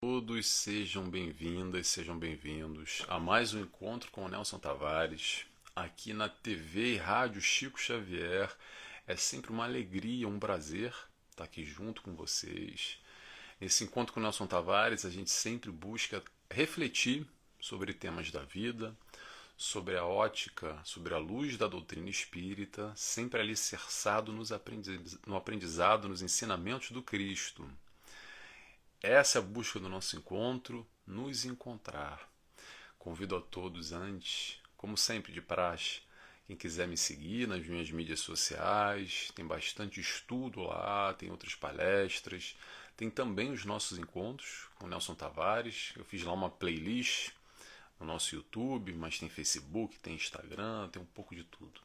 Todos sejam bem-vindas, sejam bem-vindos a mais um encontro com o Nelson Tavares, aqui na TV e Rádio Chico Xavier. É sempre uma alegria, um prazer estar aqui junto com vocês. Nesse encontro com o Nelson Tavares, a gente sempre busca refletir sobre temas da vida, sobre a ótica, sobre a luz da doutrina espírita, sempre alicerçado no aprendizado, nos ensinamentos do Cristo. Essa é a busca do nosso encontro, nos encontrar. Convido a todos antes, como sempre de praxe, quem quiser me seguir nas minhas mídias sociais, tem bastante estudo lá, tem outras palestras, tem também os nossos encontros com o Nelson Tavares. Eu fiz lá uma playlist no nosso YouTube, mas tem Facebook, tem Instagram, tem um pouco de tudo.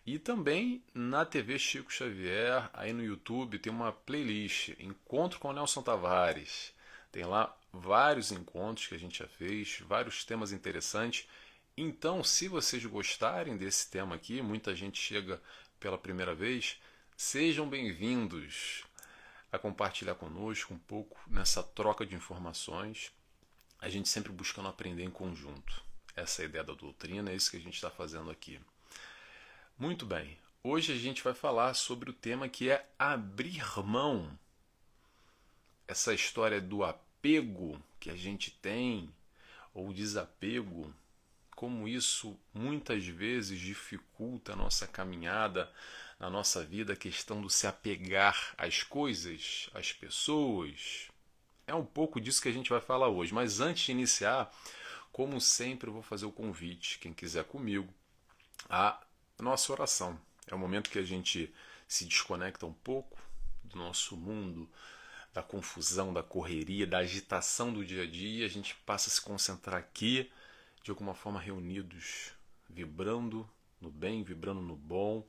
E também na TV Chico Xavier, aí no YouTube, tem uma playlist, Encontro com o Nelson Tavares. Tem lá vários encontros que a gente já fez, vários temas interessantes. Então, se vocês gostarem desse tema aqui, muita gente chega pela primeira vez, sejam bem-vindos a compartilhar conosco um pouco nessa troca de informações. A gente sempre buscando aprender em conjunto. Essa é a ideia da doutrina, é isso que a gente está fazendo aqui. Muito bem, hoje a gente vai falar sobre o tema que é abrir mão. Essa história do apego que a gente tem, ou desapego, como isso muitas vezes dificulta a nossa caminhada na nossa vida, a questão do se apegar às coisas, às pessoas. É um pouco disso que a gente vai falar hoje, mas antes de iniciar, como sempre, eu vou fazer o convite, quem quiser comigo, a nossa oração. É o momento que a gente se desconecta um pouco do nosso mundo, da confusão, da correria, da agitação do dia a dia. A gente passa a se concentrar aqui, de alguma forma reunidos, vibrando no bem, vibrando no bom,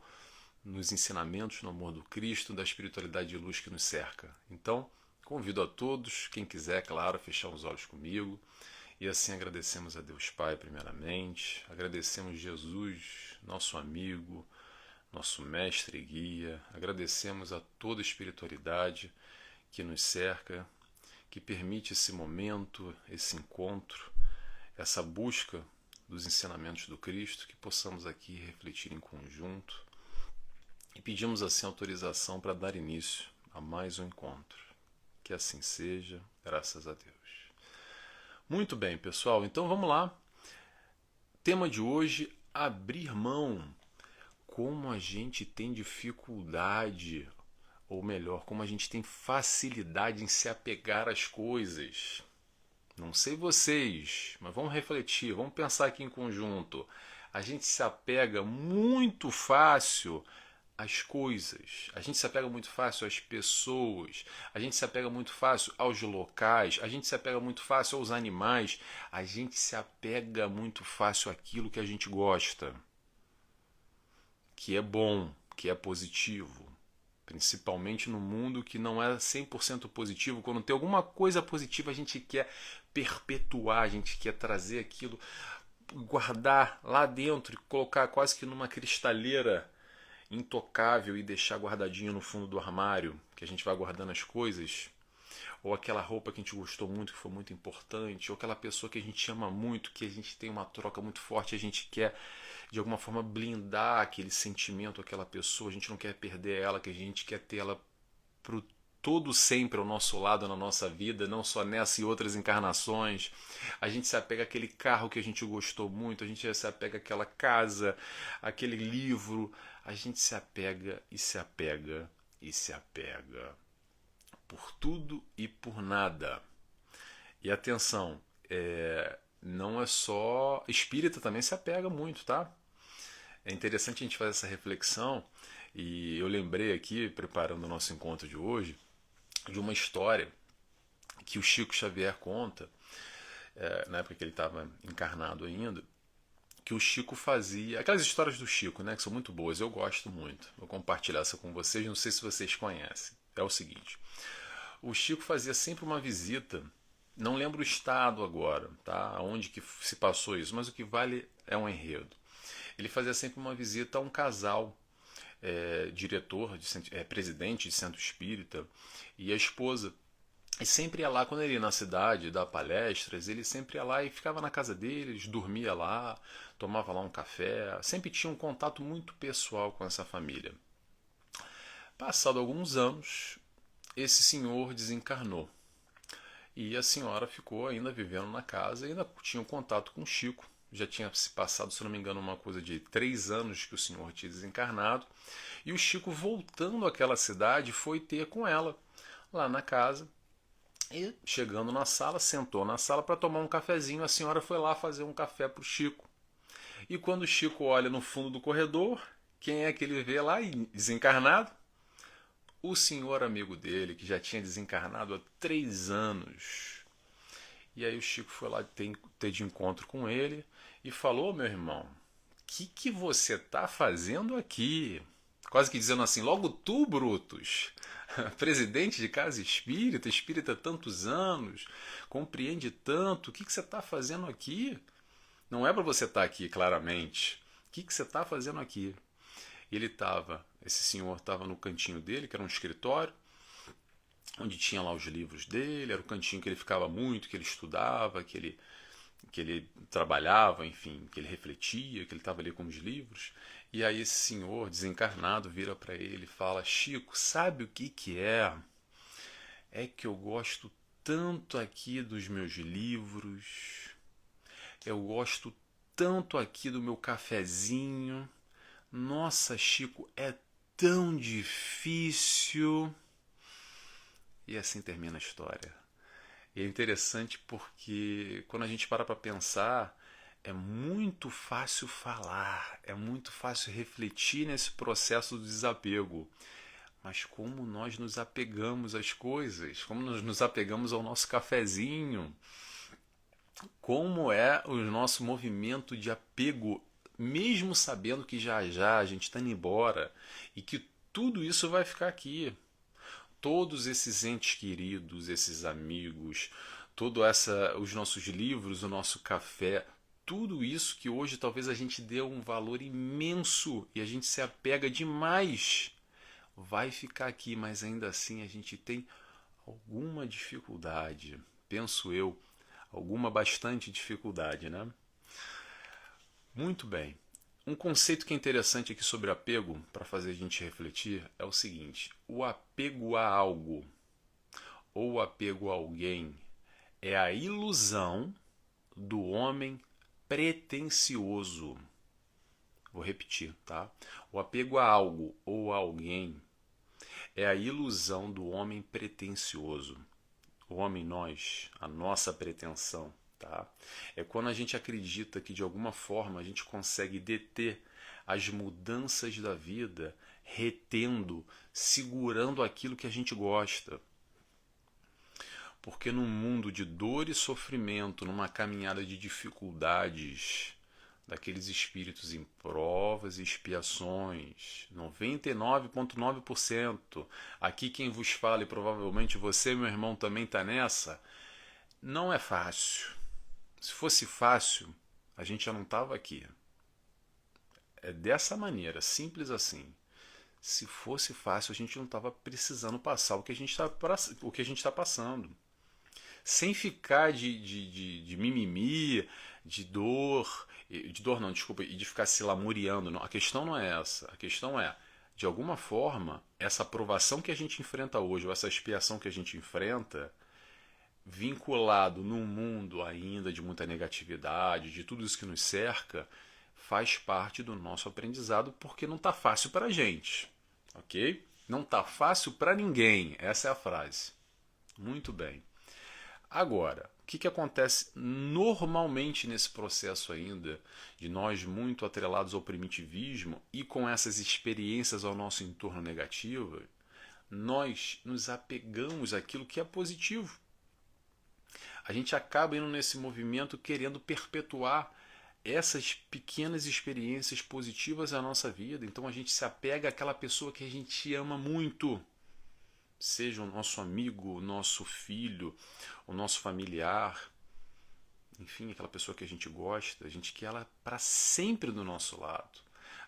nos ensinamentos, no amor do Cristo, da espiritualidade de luz que nos cerca. Então, convido a todos, quem quiser, claro, a fechar os olhos comigo. E assim agradecemos a Deus Pai, primeiramente, agradecemos Jesus, nosso amigo, nosso mestre e guia, agradecemos a toda a espiritualidade que nos cerca, que permite esse momento, esse encontro, essa busca dos ensinamentos do Cristo, que possamos aqui refletir em conjunto e pedimos assim autorização para dar início a mais um encontro. Que assim seja, graças a Deus. Muito bem, pessoal, então vamos lá. Tema de hoje, abrir mão. Como a gente tem dificuldade, ou melhor, como a gente tem facilidade em se apegar às coisas. Não sei vocês, mas vamos refletir, vamos pensar aqui em conjunto. A gente se apega muito fácil às coisas, a gente se apega muito fácil às pessoas, a gente se apega muito fácil aos locais, a gente se apega muito fácil aos animais, a gente se apega muito fácil àquilo que a gente gosta, que é bom, que é positivo. Principalmente no mundo que não é 100% positivo, quando tem alguma coisa positiva a gente quer perpetuar, a gente quer trazer aquilo, guardar lá dentro e colocar quase que numa cristaleira intocável e deixar guardadinho no fundo do armário, que a gente vai guardando as coisas, ou aquela roupa que a gente gostou muito, que foi muito importante, ou aquela pessoa que a gente ama muito, que a gente tem uma troca muito forte, a gente quer de alguma forma blindar aquele sentimento, aquela pessoa, a gente não quer perder ela, que a gente quer ter ela pro todo sempre ao nosso lado na nossa vida, não só nessa e outras encarnações. A gente se apega àquele carro que a gente gostou muito, a gente se apega àquela casa, àquele livro, a gente se apega e se apega e se apega por tudo e por nada. E atenção, não é só espírita, também se apega muito, tá? É interessante a gente fazer essa reflexão e eu lembrei aqui, preparando o nosso encontro de hoje, de uma história que o Chico Xavier conta, na época que ele estava encarnado ainda, que o Chico fazia. Aquelas histórias do Chico, né, que são muito boas, eu gosto muito. Vou compartilhar essa com vocês, não sei se vocês conhecem. É o seguinte: o Chico fazia sempre uma visita, não lembro o estado agora, tá? Onde que se passou isso, mas o que vale é um enredo. Ele fazia sempre uma visita a um casal, diretor, presidente de centro espírita, e a esposa E sempre ia lá, quando ele ia na cidade dar palestras, ele sempre ia lá e ficava na casa deles, dormia lá, tomava lá um café, sempre tinha um contato muito pessoal com essa família. Passado alguns anos, esse senhor desencarnou. E a senhora ficou ainda vivendo na casa e ainda tinha um contato com o Chico. Já tinha se passado, se não me engano, uma coisa de 3 anos que o senhor tinha desencarnado. E o Chico, voltando àquela cidade, foi ter com ela lá na casa. E chegando na sala, sentou na sala para tomar um cafezinho. A senhora foi lá fazer um café para o Chico. E quando o Chico olha no fundo do corredor, quem é que ele vê lá desencarnado? O senhor amigo dele, que já tinha desencarnado há 3 anos. E aí o Chico foi lá ter de encontro com ele e falou: meu irmão, o que você está fazendo aqui? Quase que dizendo assim: logo tu, Brutus, presidente de casa espírita, espírita há tantos anos, compreende tanto, o que você está fazendo aqui? Não é para você estar aqui, claramente. O que você está fazendo aqui? Esse senhor estava no cantinho dele, que era um escritório, onde tinha lá os livros dele, era o cantinho que ele ficava muito, que ele estudava, que ele trabalhava, enfim, que ele refletia, que ele estava ali com os livros. E aí esse senhor desencarnado vira para ele e fala: Chico, sabe o que é? É que eu gosto tanto aqui dos meus livros, eu gosto tanto aqui do meu cafezinho. Nossa, Chico, é tão difícil. E assim termina a história. E é interessante porque quando a gente para pensar, é muito fácil falar, é muito fácil refletir nesse processo do desapego. Mas como nós nos apegamos às coisas, como nós nos apegamos ao nosso cafezinho, como é o nosso movimento de apego, mesmo sabendo que já já a gente está indo embora e que tudo isso vai ficar aqui. Todos esses entes queridos, esses amigos, os nossos livros, o nosso café, tudo isso que hoje talvez a gente dê um valor imenso e a gente se apega demais, vai ficar aqui, mas ainda assim a gente tem alguma dificuldade, penso eu, alguma bastante dificuldade, né? Muito bem. Um conceito que é interessante aqui sobre apego, para fazer a gente refletir, é o seguinte: o apego a algo ou o apego a alguém é a ilusão do homem pretensioso. Vou repetir, tá? O apego a algo ou a alguém é a ilusão do homem pretensioso. O homem, nós, a nossa pretensão, tá? É quando a gente acredita que de alguma forma a gente consegue deter as mudanças da vida, retendo, segurando aquilo que a gente gosta. Porque num mundo de dor e sofrimento, numa caminhada de dificuldades, daqueles espíritos em provas e expiações, 99,9%, aqui quem vos fala, e provavelmente você, meu irmão, também está nessa, não é fácil. Se fosse fácil, a gente já não estava aqui. É dessa maneira, simples assim. Se fosse fácil, a gente não estava precisando passar o que a gente está passando. Sem ficar de mimimi, de dor não, desculpa, e de ficar se lamuriando. Não. A questão não é essa. A questão é, de alguma forma, essa provação que a gente enfrenta hoje, ou essa expiação que a gente enfrenta, vinculado num mundo ainda de muita negatividade, de tudo isso que nos cerca, faz parte do nosso aprendizado, porque não está fácil para a gente, ok? Não está fácil para ninguém, essa é a frase. Muito bem. Agora, o que acontece normalmente nesse processo ainda, de nós muito atrelados ao primitivismo e com essas experiências ao nosso entorno negativo, nós nos apegamos àquilo que é positivo. A gente acaba indo nesse movimento querendo perpetuar essas pequenas experiências positivas na nossa vida. Então a gente se apega àquela pessoa que a gente ama muito. Seja o nosso amigo, o nosso filho, o nosso familiar, enfim, aquela pessoa que a gente gosta, a gente quer ela para sempre do nosso lado.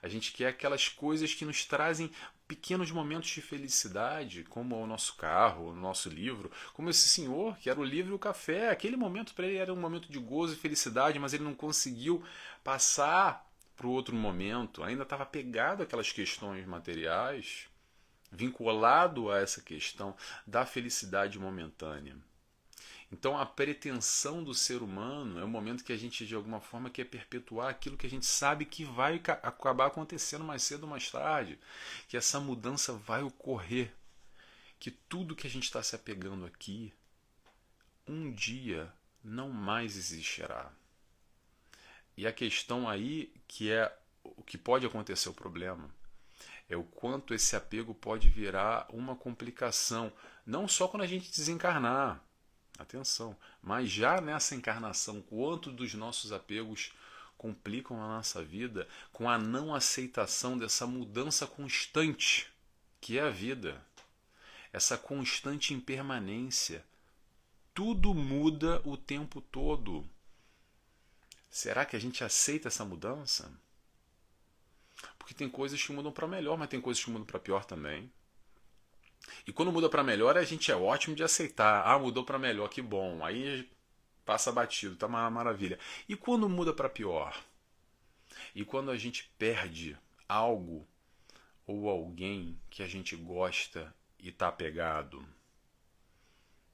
A gente quer aquelas coisas que nos trazem pequenos momentos de felicidade, como o nosso carro, o nosso livro, como esse senhor, que era o livro e o café. Aquele momento para ele era um momento de gozo e felicidade, mas ele não conseguiu passar para o outro momento, ainda estava pegado àquelas questões materiais, vinculado a essa questão da felicidade momentânea. Então a pretensão do ser humano é o momento que a gente de alguma forma quer perpetuar aquilo que a gente sabe que vai acabar acontecendo mais cedo ou mais tarde, que essa mudança vai ocorrer, que tudo que a gente está se apegando aqui um dia não mais existirá. E a questão aí que é o que pode acontecer o problema é o quanto esse apego pode virar uma complicação, não só quando a gente desencarnar, atenção, mas já nessa encarnação, quanto dos nossos apegos complicam a nossa vida com a não aceitação dessa mudança constante que é a vida, essa constante impermanência. Tudo muda o tempo todo. Será que a gente aceita essa mudança? Porque tem coisas que mudam para melhor, mas tem coisas que mudam para pior também. E quando muda para melhor, a gente é ótimo de aceitar. Ah, mudou para melhor, que bom. Aí passa batido, tá uma maravilha. E quando muda para pior? E quando a gente perde algo ou alguém que a gente gosta e tá apegado?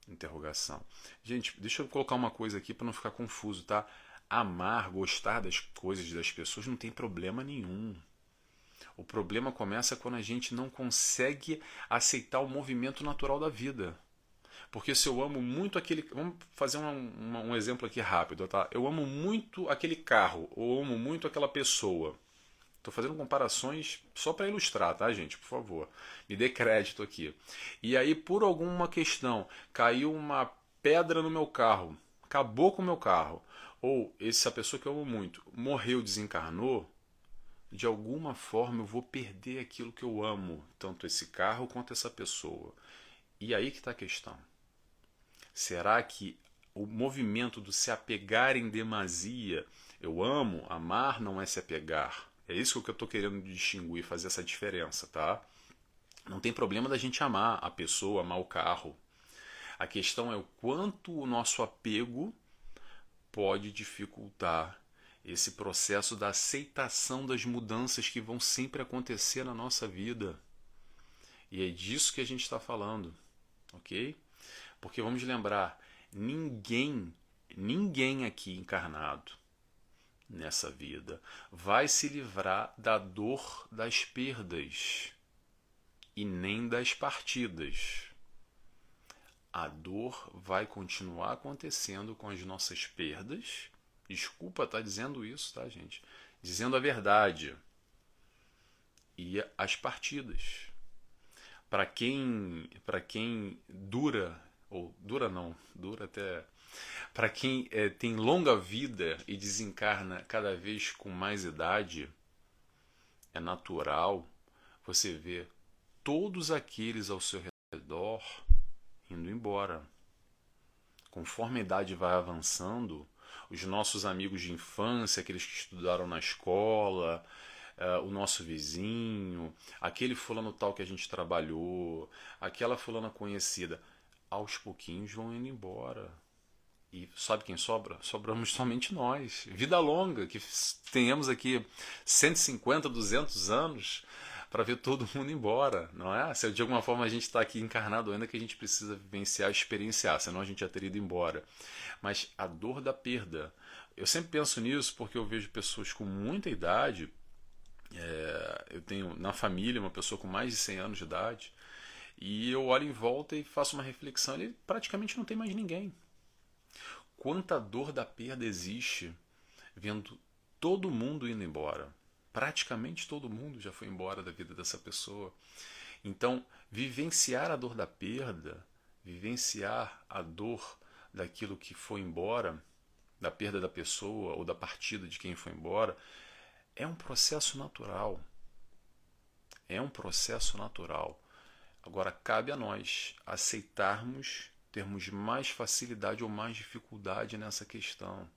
Interrogação. Gente, deixa eu colocar uma coisa aqui para não ficar confuso, tá? Amar, gostar das coisas das pessoas não tem problema nenhum. O problema começa quando a gente não consegue aceitar o movimento natural da vida. Porque se eu amo muito aquele... Vamos fazer um exemplo aqui rápido, tá? Eu amo muito aquele carro, ou amo muito aquela pessoa. Estou fazendo comparações só para ilustrar, tá, gente? Por favor, me dê crédito aqui. E aí, por alguma questão, caiu uma pedra no meu carro, acabou com o meu carro, ou essa pessoa que eu amo muito morreu, desencarnou, de alguma forma eu vou perder aquilo que eu amo, tanto esse carro quanto essa pessoa. E aí que está a questão. Será que o movimento do se apegar em demasia, eu amo, amar não é se apegar. É isso que eu estou querendo distinguir, fazer essa diferença, tá? Não tem problema da gente amar a pessoa, amar o carro. A questão é o quanto o nosso apego pode dificultar esse processo da aceitação das mudanças que vão sempre acontecer na nossa vida. E é disso que a gente está falando, ok? Porque vamos lembrar, ninguém aqui encarnado nessa vida vai se livrar da dor das perdas e nem das partidas. A dor vai continuar acontecendo com as nossas perdas. Desculpa estar dizendo isso, tá, gente? Dizendo a verdade. E as partidas. Para quem dura, ou dura não, dura até... Para quem tem longa vida e desencarna cada vez com mais idade, é natural você ver todos aqueles ao seu redor indo embora. Conforme a idade vai avançando, os nossos amigos de infância, aqueles que estudaram na escola, o nosso vizinho, aquele fulano tal que a gente trabalhou, aquela fulana conhecida, aos pouquinhos vão indo embora. E sabe quem sobra? Sobramos somente nós. Vida longa, que tenhamos aqui 150, 200 anos para ver todo mundo embora, não é? Se de alguma forma a gente está aqui encarnado ainda, que a gente precisa vivenciar, experienciar, senão a gente já teria ido embora. Mas a dor da perda, eu sempre penso nisso porque eu vejo pessoas com muita idade, eu tenho na família uma pessoa com mais de 100 anos de idade, e eu olho em volta e faço uma reflexão, ele praticamente não tem mais ninguém. Quanta dor da perda existe vendo todo mundo indo embora. Praticamente todo mundo já foi embora da vida dessa pessoa. Então, vivenciar a dor da perda, vivenciar a dor daquilo que foi embora, da perda da pessoa ou da partida de quem foi embora, é um processo natural. É um processo natural. Agora, cabe a nós aceitarmos, termos mais facilidade ou mais dificuldade nessa questão.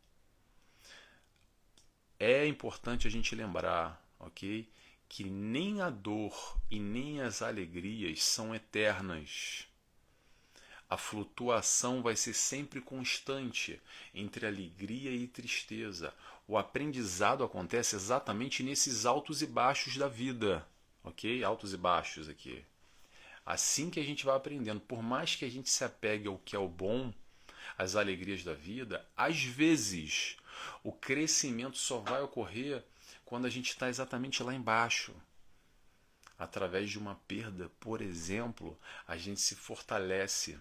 É importante a gente lembrar, ok, que nem a dor e nem as alegrias são eternas. A flutuação vai ser sempre constante entre alegria e tristeza. O aprendizado acontece exatamente nesses altos e baixos da vida, ok? Altos e baixos aqui. Assim que a gente vai aprendendo, por mais que a gente se apegue ao que é o bom, às alegrias da vida, às vezes o crescimento só vai ocorrer quando a gente está exatamente lá embaixo. Através de uma perda, por exemplo, a gente se fortalece.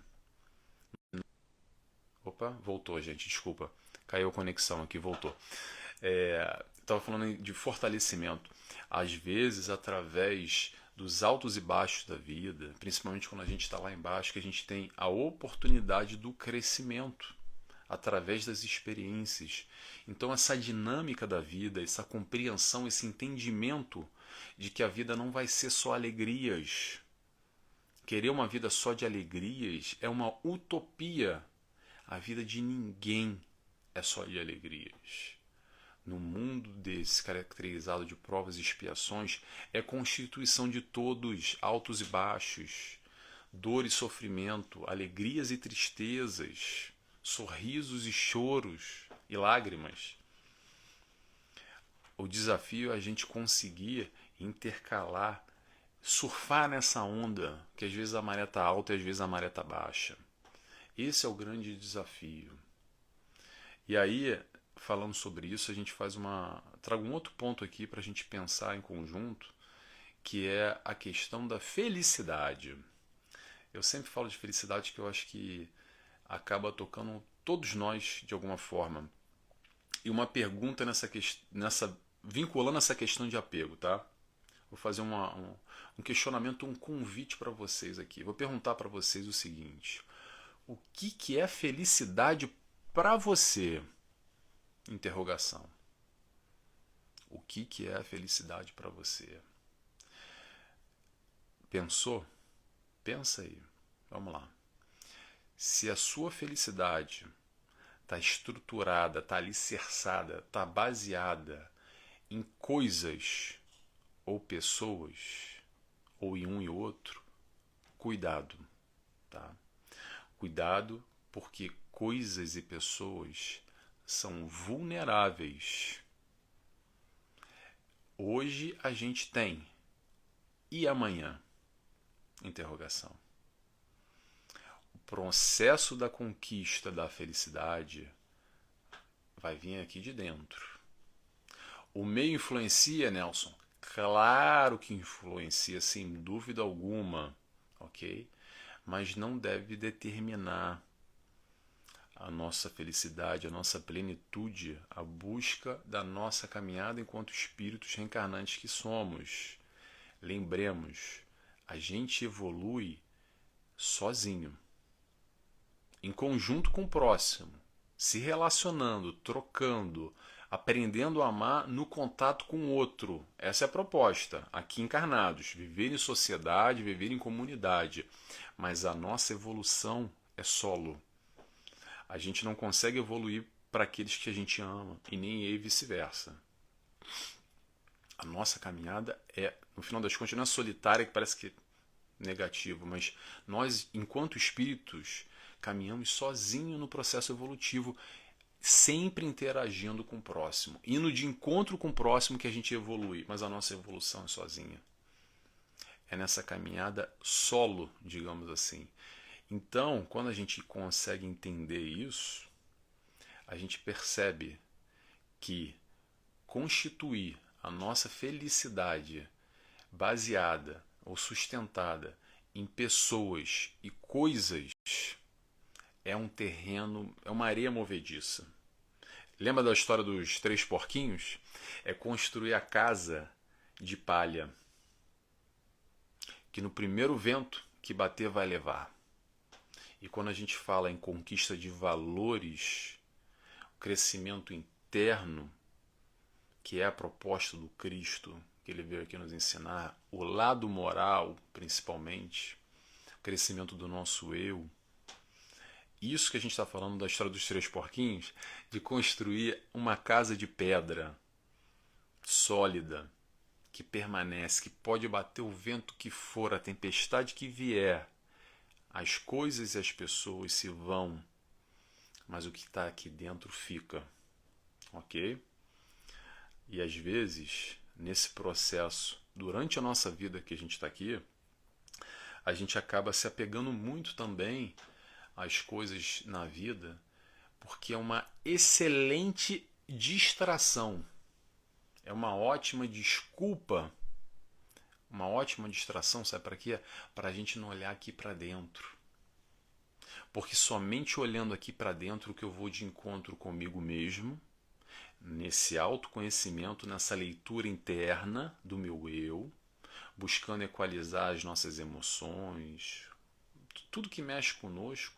Opa, voltou, gente, desculpa. Caiu a conexão aqui, voltou. Estava falando de fortalecimento. Às vezes, através dos altos e baixos da vida, principalmente quando a gente está lá embaixo, que a gente tem a oportunidade do crescimento através das experiências. Então, essa dinâmica da vida, essa compreensão, esse entendimento de que a vida não vai ser só alegrias. Querer uma vida só de alegrias é uma utopia. A vida de ninguém é só de alegrias. No mundo desse, caracterizado de provas e expiações, é constituição de todos, altos e baixos, dor e sofrimento, alegrias e tristezas, sorrisos e choros e lágrimas. O desafio é a gente conseguir intercalar, surfar nessa onda, que às vezes a maré está alta e às vezes a maré está baixa. Esse é o grande desafio. E aí, falando sobre isso, a gente trago um outro ponto aqui para a gente pensar em conjunto, que é a questão da felicidade. Eu sempre falo de felicidade que eu acho que acaba tocando todos nós de alguma forma. E uma pergunta vinculando essa questão de apego, tá? Vou fazer um questionamento, um convite para vocês aqui. Vou perguntar para vocês o seguinte: o que é felicidade para você? Interrogação. O que é a felicidade para você? Pensou? Pensa aí. Vamos lá. Se a sua felicidade está estruturada, está alicerçada, está baseada em coisas ou pessoas, ou em um e outro, cuidado, tá? Cuidado, porque coisas e pessoas são vulneráveis. Hoje a gente tem, e amanhã? Interrogação. O processo da conquista da felicidade vai vir aqui de dentro. O meio influencia, Nelson? Claro que influencia, sem dúvida alguma, ok? Mas não deve determinar a nossa felicidade, a nossa plenitude, a busca da nossa caminhada enquanto espíritos reencarnantes que somos. Lembremos, a gente evolui sozinho, em conjunto com o próximo, se relacionando, trocando, aprendendo a amar no contato com o outro. Essa é a proposta, aqui encarnados, viver em sociedade, viver em comunidade. Mas a nossa evolução é solo. A gente não consegue evoluir para aqueles que a gente ama, e nem vice-versa. A nossa caminhada no final das contas, não é solitária, que parece que é negativo, mas nós, enquanto espíritos, caminhamos sozinho no processo evolutivo, sempre interagindo com o próximo, indo de encontro com o próximo que a gente evolui, mas a nossa evolução é sozinha. É nessa caminhada solo, digamos assim. Então, quando a gente consegue entender isso, a gente percebe que constituir a nossa felicidade baseada ou sustentada em pessoas e coisas é um terreno, é uma areia movediça. Lembra da história dos três porquinhos? É construir a casa de palha, que no primeiro vento que bater vai levar. E quando a gente fala em conquista de valores, o crescimento interno, que é a proposta do Cristo, que ele veio aqui nos ensinar, o lado moral, principalmente, o crescimento do nosso eu. Isso que a gente está falando da história dos três porquinhos, de construir uma casa de pedra sólida, que permanece, que pode bater o vento que for, a tempestade que vier, as coisas e as pessoas se vão, mas o que está aqui dentro fica, ok? E às vezes, nesse processo, durante a nossa vida que a gente está aqui, a gente acaba se apegando muito também às coisas na vida, porque é uma excelente distração, é uma ótima desculpa, uma ótima distração, sabe para quê? Para a gente não olhar aqui para dentro. Porque somente olhando aqui para dentro que eu vou de encontro comigo mesmo, nesse autoconhecimento, nessa leitura interna do meu eu, buscando equalizar as nossas emoções, tudo que mexe conosco,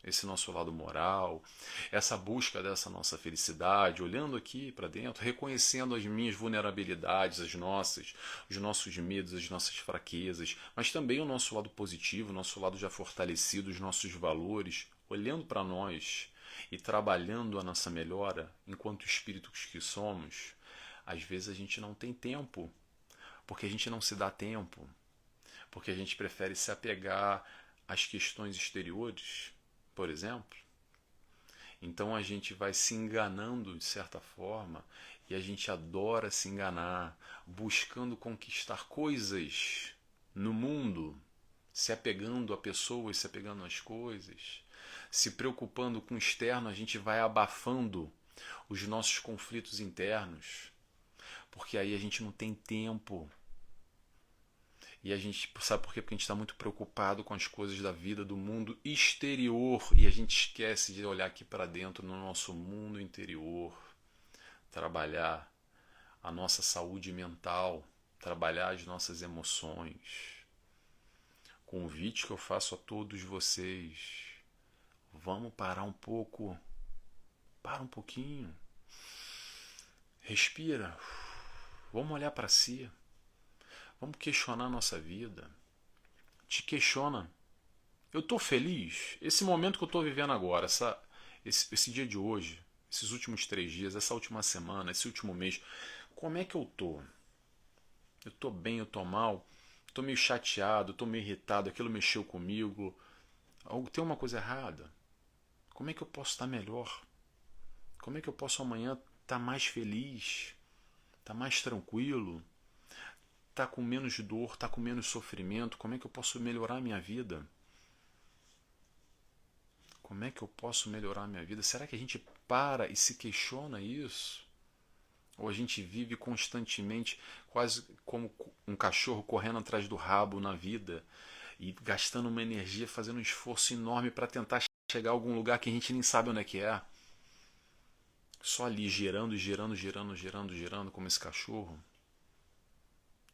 esse nosso lado moral, essa busca dessa nossa felicidade, olhando aqui para dentro, reconhecendo as minhas vulnerabilidades, os nossos medos, as nossas fraquezas, mas também o nosso lado positivo, o nosso lado já fortalecido, os nossos valores, olhando para nós e trabalhando a nossa melhora enquanto espíritos que somos. Às vezes a gente não tem tempo, porque a gente não se dá tempo, porque a gente prefere se apegar às questões exteriores, por exemplo. Então a gente vai se enganando de certa forma e a gente adora se enganar, buscando conquistar coisas no mundo, se apegando a pessoas, se apegando às coisas, se preocupando com o externo, a gente vai abafando os nossos conflitos internos, porque aí a gente não tem tempo. E a gente sabe por quê? Porque a gente está muito preocupado com as coisas da vida, do mundo exterior, e a gente esquece de olhar aqui para dentro no nosso mundo interior, trabalhar a nossa saúde mental, trabalhar as nossas emoções. Convite que eu faço a todos vocês: vamos parar um pouco, para um pouquinho, respira, vamos olhar para si. Vamos questionar a nossa vida. Te questiona. Eu estou feliz? Esse momento que eu estou vivendo agora, esse dia de hoje, esses últimos 3 dias, essa última semana, esse último mês, como é que eu estou? Eu estou bem, eu estou mal? Estou meio chateado, estou meio irritado, aquilo mexeu comigo. Tem uma coisa errada? Como é que eu posso estar melhor? Como é que eu posso amanhã estar mais feliz? Estar mais tranquilo? Tá com menos dor, tá com menos sofrimento, como é que eu posso melhorar a minha vida? Como é que eu posso melhorar a minha vida? Será que a gente para e se questiona isso? Ou a gente vive constantemente quase como um cachorro correndo atrás do rabo na vida e gastando uma energia, fazendo um esforço enorme para tentar chegar a algum lugar que a gente nem sabe onde é que é? Só ali girando, girando, girando, girando, girando como esse cachorro?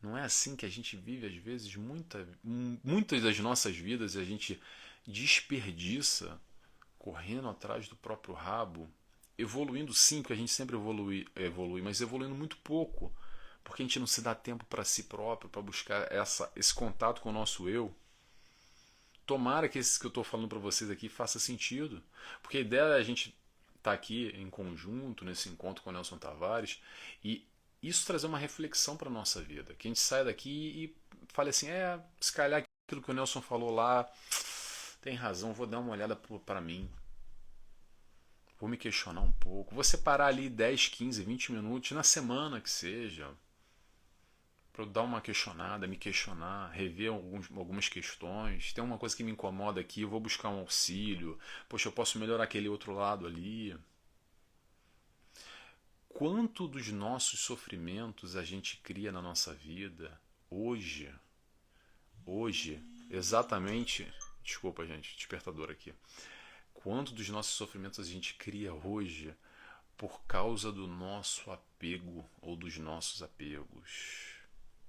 Não é assim que a gente vive, às vezes, muitas das nossas vidas a gente desperdiça correndo atrás do próprio rabo, evoluindo sim, porque a gente sempre evolui, mas evoluindo muito pouco, porque a gente não se dá tempo para si próprio, para buscar esse contato com o nosso eu. Tomara que esse que eu estou falando para vocês aqui faça sentido, porque a ideia é a gente estar aqui em conjunto, nesse encontro com o Nelson Tavares, e isso trazer uma reflexão para a nossa vida. Que a gente saia daqui e fale assim, se calhar aquilo que o Nelson falou lá, tem razão, vou dar uma olhada para mim. Vou me questionar um pouco. Vou separar ali 10, 15, 20 minutos na semana que seja, para eu dar uma questionada, me questionar, rever algumas questões. Tem uma coisa que me incomoda aqui, eu vou buscar um auxílio. Poxa, eu posso melhorar aquele outro lado ali. Quanto dos nossos sofrimentos a gente cria na nossa vida hoje, exatamente, desculpa gente, despertador aqui. Quanto dos nossos sofrimentos a gente cria hoje por causa do nosso apego ou dos nossos apegos?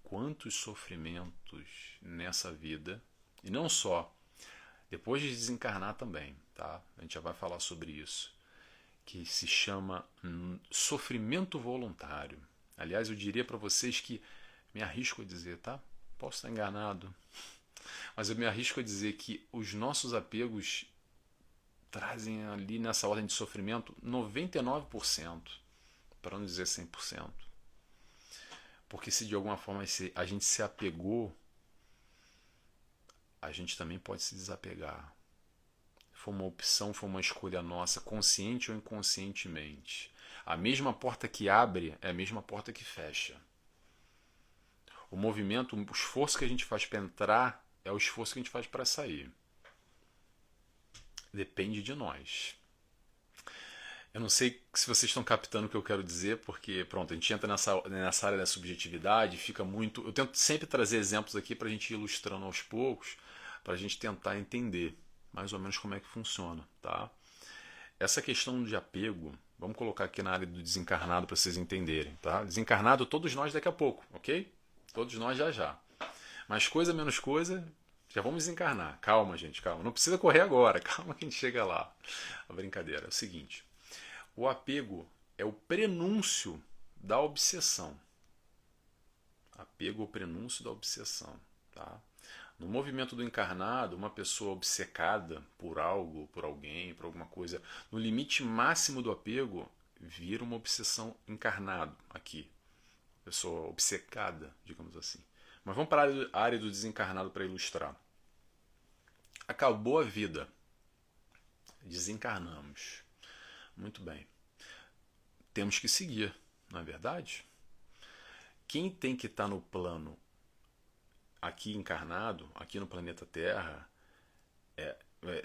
Quantos sofrimentos nessa vida, e não só, depois de desencarnar também, tá? A gente já vai falar sobre isso, que se chama sofrimento voluntário. Aliás, eu diria para vocês que, me arrisco a dizer, tá? Posso estar enganado, mas eu me arrisco a dizer que os nossos apegos trazem ali nessa ordem de sofrimento 99%, para não dizer 100%. Porque se de alguma forma a gente se apegou, a gente também pode se desapegar. Foi uma opção, foi uma escolha nossa, consciente ou inconscientemente. A mesma porta que abre é a mesma porta que fecha. O movimento, o esforço que a gente faz para entrar é o esforço que a gente faz para sair. Depende de nós. Eu não sei se vocês estão captando o que eu quero dizer, porque, pronto, a gente entra nessa área da subjetividade, fica muito. Eu tento sempre trazer exemplos aqui para a gente ir ilustrando aos poucos, para a gente tentar entender mais ou menos como é que funciona, tá? Essa questão de apego, vamos colocar aqui na área do desencarnado para vocês entenderem, tá? Desencarnado, todos nós daqui a pouco, ok? Todos nós já já. Mas coisa menos coisa, já vamos desencarnar. Calma, gente, calma. Não precisa correr agora, calma que a gente chega lá. A brincadeira é o seguinte: o apego é o prenúncio da obsessão. Apego é o prenúncio da obsessão, tá? No movimento do encarnado, uma pessoa obcecada por algo, por alguém, por alguma coisa, no limite máximo do apego, vira uma obsessão encarnado aqui. Pessoa obcecada, digamos assim. Mas vamos para a área do desencarnado para ilustrar. Acabou a vida. Desencarnamos. Muito bem. Temos que seguir, não é verdade? Quem tem que estar no plano aqui encarnado, aqui no planeta Terra,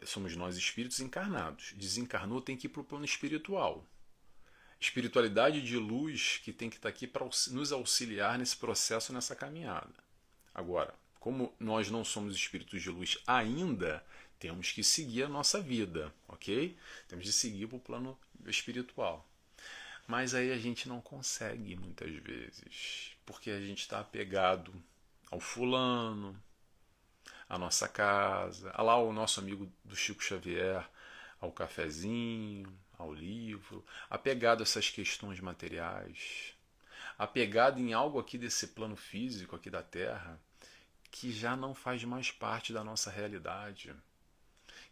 somos nós espíritos encarnados. Desencarnou, tem que ir para o plano espiritual. Espiritualidade de luz que tem que estar aqui para nos auxiliar nesse processo, nessa caminhada. Agora, como nós não somos espíritos de luz ainda, temos que seguir a nossa vida, ok? Temos de seguir para o plano espiritual. Mas aí a gente não consegue muitas vezes, porque a gente está apegado ao fulano, à nossa casa, a lá o nosso amigo do Chico Xavier, ao cafezinho, ao livro, apegado a essas questões materiais, apegado em algo aqui desse plano físico, aqui da Terra, que já não faz mais parte da nossa realidade,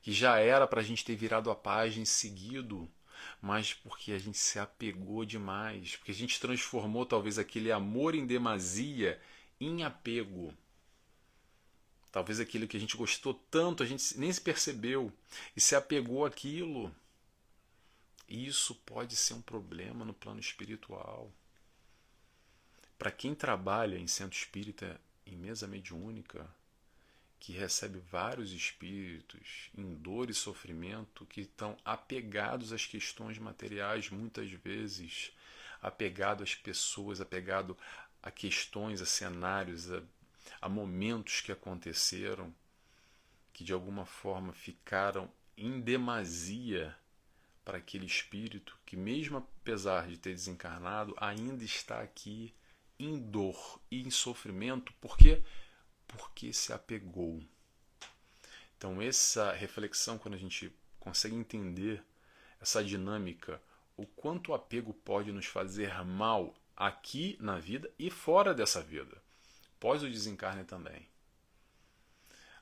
que já era para a gente ter virado a página e seguido, mas porque a gente se apegou demais, porque a gente transformou talvez aquele amor em demasia em apego. Talvez aquilo que a gente gostou tanto, a gente nem se percebeu e se apegou àquilo. Isso pode ser um problema no plano espiritual. Para quem trabalha em centro espírita, em mesa mediúnica, que recebe vários espíritos em dor e sofrimento, que estão apegados às questões materiais, muitas vezes, apegado às pessoas, apegado a questões, a cenários, a momentos que aconteceram, que de alguma forma ficaram em demasia para aquele espírito que, mesmo apesar de ter desencarnado, ainda está aqui em dor e em sofrimento. Por quê? Porque se apegou. Então, essa reflexão, quando a gente consegue entender essa dinâmica, o quanto o apego pode nos fazer mal aqui na vida e fora dessa vida, pós o desencarne também.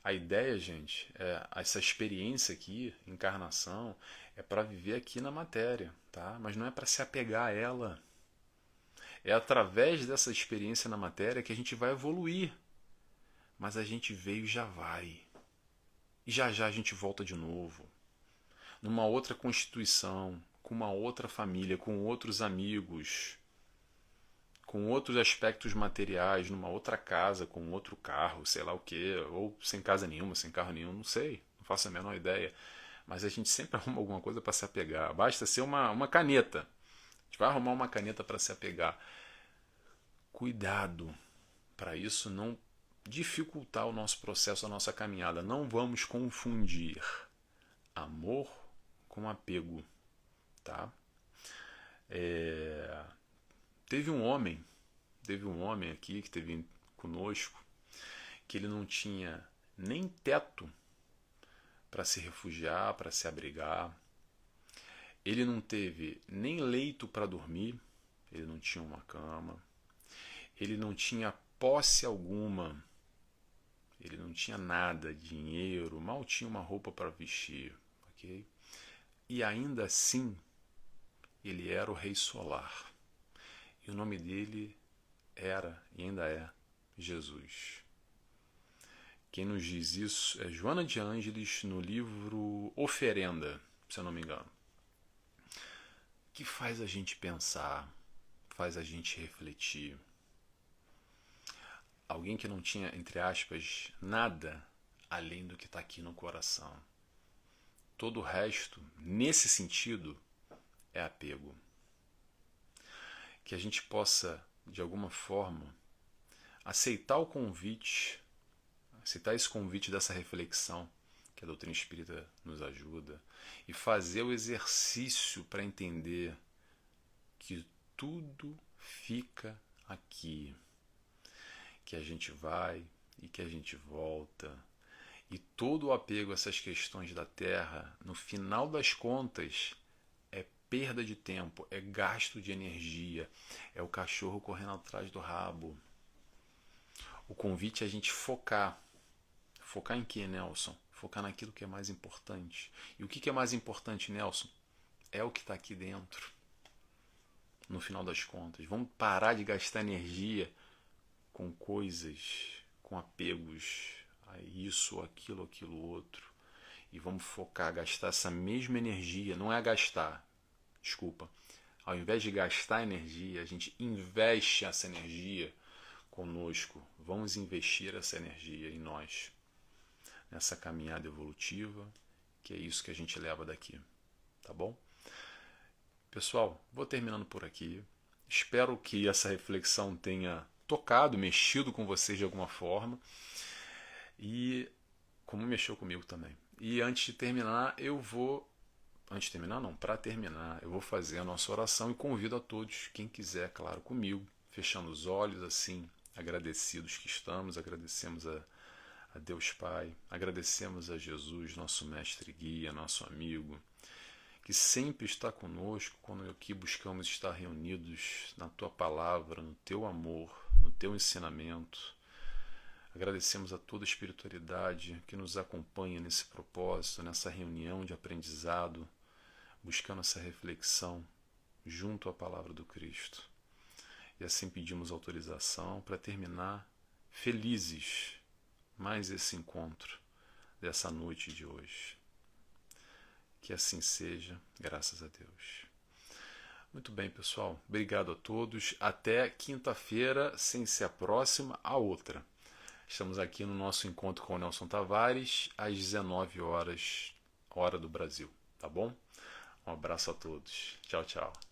A ideia, gente, essa experiência aqui, encarnação, é para viver aqui na matéria, tá? Mas não é para se apegar a ela. É através dessa experiência na matéria que a gente vai evoluir. Mas a gente veio e já vai. E já já a gente volta de novo. Numa outra constituição, com uma outra família, com outros amigos, com outros aspectos materiais, numa outra casa, com outro carro, sei lá o quê, ou sem casa nenhuma, sem carro nenhum, não sei, não faço a menor ideia. Mas a gente sempre arruma alguma coisa para se apegar. Basta ser uma caneta. A gente vai arrumar uma caneta para se apegar. Cuidado para isso não dificultar o nosso processo, a nossa caminhada. Não vamos confundir amor com apego, tá? Teve um homem aqui que esteve conosco, que ele não tinha nem teto para se refugiar, para se abrigar. Ele não teve nem leito para dormir, ele não tinha uma cama, ele não tinha posse alguma, ele não tinha nada, dinheiro, mal tinha uma roupa para vestir, ok? E ainda assim, ele era o Rei Solar. E o nome dele era e ainda é Jesus. Quem nos diz isso é Joana de Ângeles no livro Oferenda, se eu não me engano, que faz a gente pensar, faz a gente refletir. Alguém que não tinha, entre aspas, nada além do que está aqui no coração. Todo o resto, nesse sentido, é apego. Que a gente possa, de alguma forma, aceitar o convite, aceitar esse convite dessa reflexão que a doutrina espírita nos ajuda e fazer o exercício para entender que tudo fica aqui, que a gente vai e que a gente volta, e todo o apego a essas questões da Terra, no final das contas, é perda de tempo, é gasto de energia, é o cachorro correndo atrás do rabo. O convite é a gente focar. Focar em quê, Nelson? Focar naquilo que é mais importante. E o que é mais importante, Nelson? É o que está aqui dentro. No final das contas. Vamos parar de gastar energia com coisas, com apegos a isso, aquilo, aquilo outro. E vamos focar, gastar essa mesma energia. Não é gastar, desculpa. Ao invés de gastar energia, a gente investe essa energia conosco. Vamos investir essa energia em nós. Nessa caminhada evolutiva, que é isso que a gente leva daqui. Tá bom? Pessoal, vou terminando por aqui. Espero que essa reflexão tenha tocado, mexido com vocês de alguma forma. E como mexeu comigo também. E antes de terminar, para terminar, eu vou fazer a nossa oração e convido a todos, quem quiser, claro, comigo, fechando os olhos, assim, agradecidos que estamos, agradecemos a Deus Pai, agradecemos a Jesus, nosso mestre e guia, nosso amigo, que sempre está conosco quando aqui buscamos estar reunidos na Tua palavra, no Teu amor, no Teu ensinamento. Agradecemos a toda a espiritualidade que nos acompanha nesse propósito, nessa reunião de aprendizado, buscando essa reflexão junto à palavra do Cristo. E assim pedimos autorização para terminar felizes mais esse encontro dessa noite de hoje. Que assim seja, graças a Deus. Muito bem, pessoal. Obrigado a todos. Até quinta-feira, sem ser a próxima, a outra. Estamos aqui no nosso encontro com o Nelson Tavares, às 19 horas, hora do Brasil. Tá bom? Um abraço a todos. Tchau, tchau.